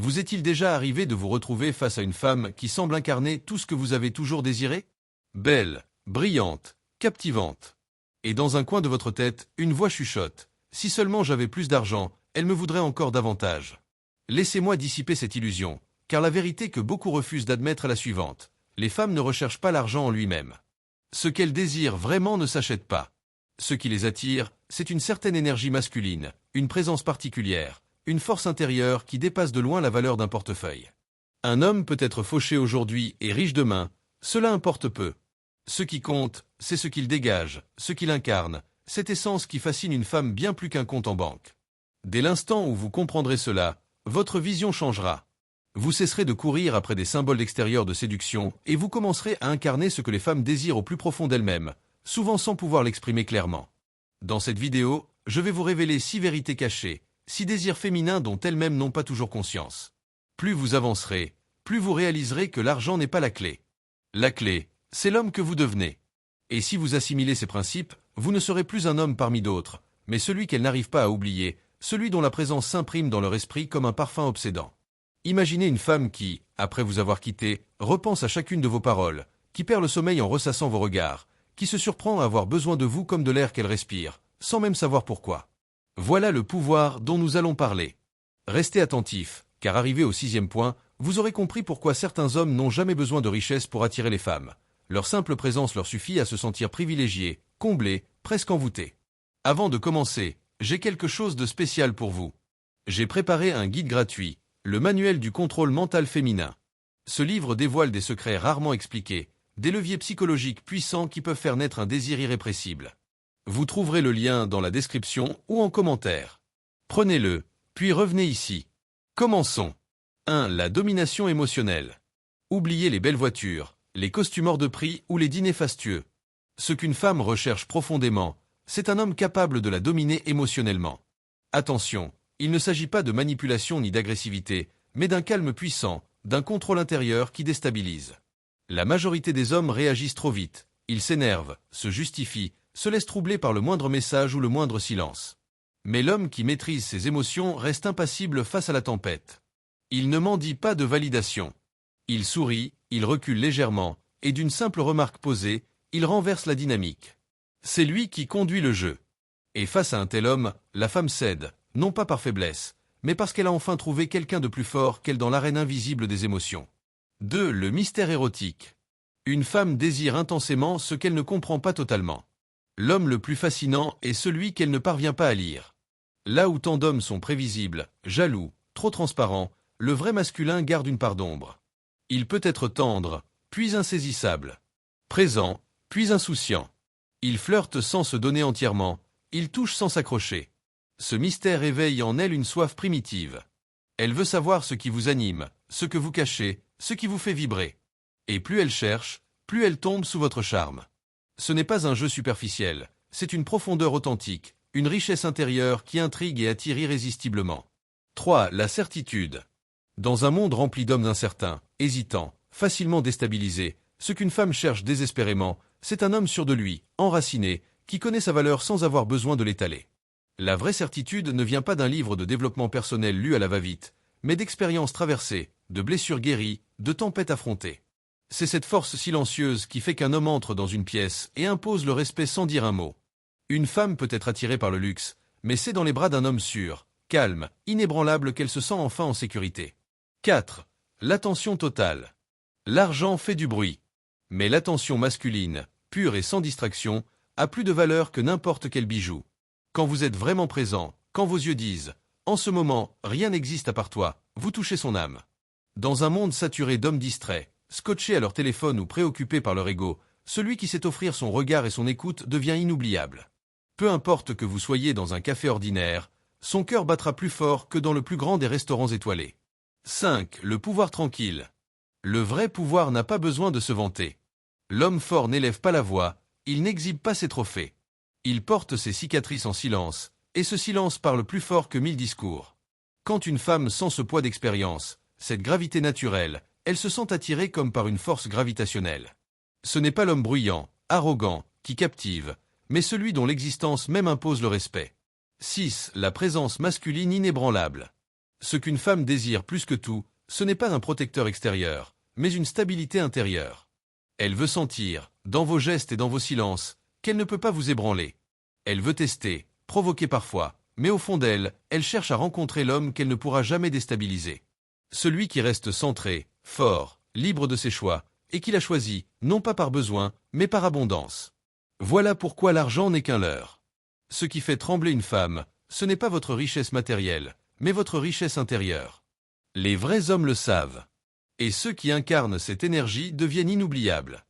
Vous est-il déjà arrivé de vous retrouver face à une femme qui semble incarner tout ce que vous avez toujours désiré? Belle, brillante, captivante. Et dans un coin de votre tête, une voix chuchote. Si seulement j'avais plus d'argent, elle me voudrait encore davantage. Laissez-moi dissiper cette illusion, car la vérité que beaucoup refusent d'admettre est la suivante. Les femmes ne recherchent pas l'argent en lui-même. Ce qu'elles désirent vraiment ne s'achète pas. Ce qui les attire, c'est une certaine énergie masculine, une présence particulière, une force intérieure qui dépasse de loin la valeur d'un portefeuille. Un homme peut être fauché aujourd'hui et riche demain, cela importe peu. Ce qui compte, c'est ce qu'il dégage, ce qu'il incarne, cette essence qui fascine une femme bien plus qu'un compte en banque. Dès l'instant où vous comprendrez cela, votre vision changera. Vous cesserez de courir après des symboles extérieurs de séduction et vous commencerez à incarner ce que les femmes désirent au plus profond d'elles-mêmes, souvent sans pouvoir l'exprimer clairement. Dans cette vidéo, je vais vous révéler 6 vérités cachées, 6 désirs féminins dont elles-mêmes n'ont pas toujours conscience. Plus vous avancerez, plus vous réaliserez que l'argent n'est pas la clé. La clé, c'est l'homme que vous devenez. Et si vous assimilez ces principes, vous ne serez plus un homme parmi d'autres, mais celui qu'elles n'arrivent pas à oublier, celui dont la présence s'imprime dans leur esprit comme un parfum obsédant. Imaginez une femme qui, après vous avoir quitté, repense à chacune de vos paroles, qui perd le sommeil en ressassant vos regards, qui se surprend à avoir besoin de vous comme de l'air qu'elle respire, sans même savoir pourquoi. Voilà le pouvoir dont nous allons parler. Restez attentifs, car arrivé au 6e point, vous aurez compris pourquoi certains hommes n'ont jamais besoin de richesse pour attirer les femmes. Leur simple présence leur suffit à se sentir privilégiés, comblés, presque envoûtés. Avant de commencer, j'ai quelque chose de spécial pour vous. J'ai préparé un guide gratuit, le manuel du contrôle mental féminin. Ce livre dévoile des secrets rarement expliqués, des leviers psychologiques puissants qui peuvent faire naître un désir irrépressible. Vous trouverez le lien dans la description ou en commentaire. Prenez-le, puis revenez ici. Commençons. 1. La domination émotionnelle. Oubliez les belles voitures, les costumes hors de prix ou les dîners fastueux. Ce qu'une femme recherche profondément, c'est un homme capable de la dominer émotionnellement. Attention, il ne s'agit pas de manipulation ni d'agressivité, mais d'un calme puissant, d'un contrôle intérieur qui déstabilise. La majorité des hommes réagissent trop vite, ils s'énervent, se justifient, se laissent troubler par le moindre message ou le moindre silence. Mais l'homme qui maîtrise ses émotions reste impassible face à la tempête. Il ne mendie pas de validation. Il sourit, il recule légèrement, et d'une simple remarque posée, il renverse la dynamique. C'est lui qui conduit le jeu. Et face à un tel homme, la femme cède, non pas par faiblesse, mais parce qu'elle a enfin trouvé quelqu'un de plus fort qu'elle dans l'arène invisible des émotions. 2. Le mystère érotique. Une femme désire intensément ce qu'elle ne comprend pas totalement. L'homme le plus fascinant est celui qu'elle ne parvient pas à lire. Là où tant d'hommes sont prévisibles, jaloux, trop transparents, le vrai masculin garde une part d'ombre. Il peut être tendre, puis insaisissable. Présent, puis insouciant. Il flirte sans se donner entièrement, il touche sans s'accrocher. Ce mystère éveille en elle une soif primitive. Elle veut savoir ce qui vous anime, ce que vous cachez, ce qui vous fait vibrer. Et plus elle cherche, plus elle tombe sous votre charme. Ce n'est pas un jeu superficiel, c'est une profondeur authentique, une richesse intérieure qui intrigue et attire irrésistiblement. 3. La certitude. Dans un monde rempli d'hommes incertains, hésitants, facilement déstabilisés, ce qu'une femme cherche désespérément, c'est un homme sûr de lui, enraciné, qui connaît sa valeur sans avoir besoin de l'étaler. La vraie certitude ne vient pas d'un livre de développement personnel lu à la va-vite, mais d'expériences traversées, de blessures guéries, de tempêtes affrontées. C'est cette force silencieuse qui fait qu'un homme entre dans une pièce et impose le respect sans dire un mot. Une femme peut être attirée par le luxe, mais c'est dans les bras d'un homme sûr, calme, inébranlable qu'elle se sent enfin en sécurité. 4. L'attention totale. L'argent fait du bruit. Mais l'attention masculine, pure et sans distraction, a plus de valeur que n'importe quel bijou. Quand vous êtes vraiment présent, quand vos yeux disent « En ce moment, rien n'existe à part toi », vous touchez son âme. Dans un monde saturé d'hommes distraits, scotchés à leur téléphone ou préoccupés par leur ego, celui qui sait offrir son regard et son écoute devient inoubliable. Peu importe que vous soyez dans un café ordinaire, son cœur battra plus fort que dans le plus grand des restaurants étoilés. 5. Le pouvoir tranquille. Le vrai pouvoir n'a pas besoin de se vanter. L'homme fort n'élève pas la voix, il n'exhibe pas ses trophées. Il porte ses cicatrices en silence, et ce silence parle plus fort que 1000 discours. Quand une femme sent ce poids d'expérience, cette gravité naturelle, elle se sent attirée comme par une force gravitationnelle. Ce n'est pas l'homme bruyant, arrogant, qui captive, mais celui dont l'existence même impose le respect. 6. La présence masculine inébranlable. Ce qu'une femme désire plus que tout, ce n'est pas un protecteur extérieur, mais une stabilité intérieure. Elle veut sentir, dans vos gestes et dans vos silences, qu'elle ne peut pas vous ébranler. Elle veut tester, provoquer parfois, mais au fond d'elle, elle cherche à rencontrer l'homme qu'elle ne pourra jamais déstabiliser. Celui qui reste centré, fort, libre de ses choix, et qui l'a choisi, non pas par besoin, mais par abondance. Voilà pourquoi l'argent n'est qu'un leurre. Ce qui fait trembler une femme, ce n'est pas votre richesse matérielle, mais votre richesse intérieure. Les vrais hommes le savent. Et ceux qui incarnent cette énergie deviennent inoubliables.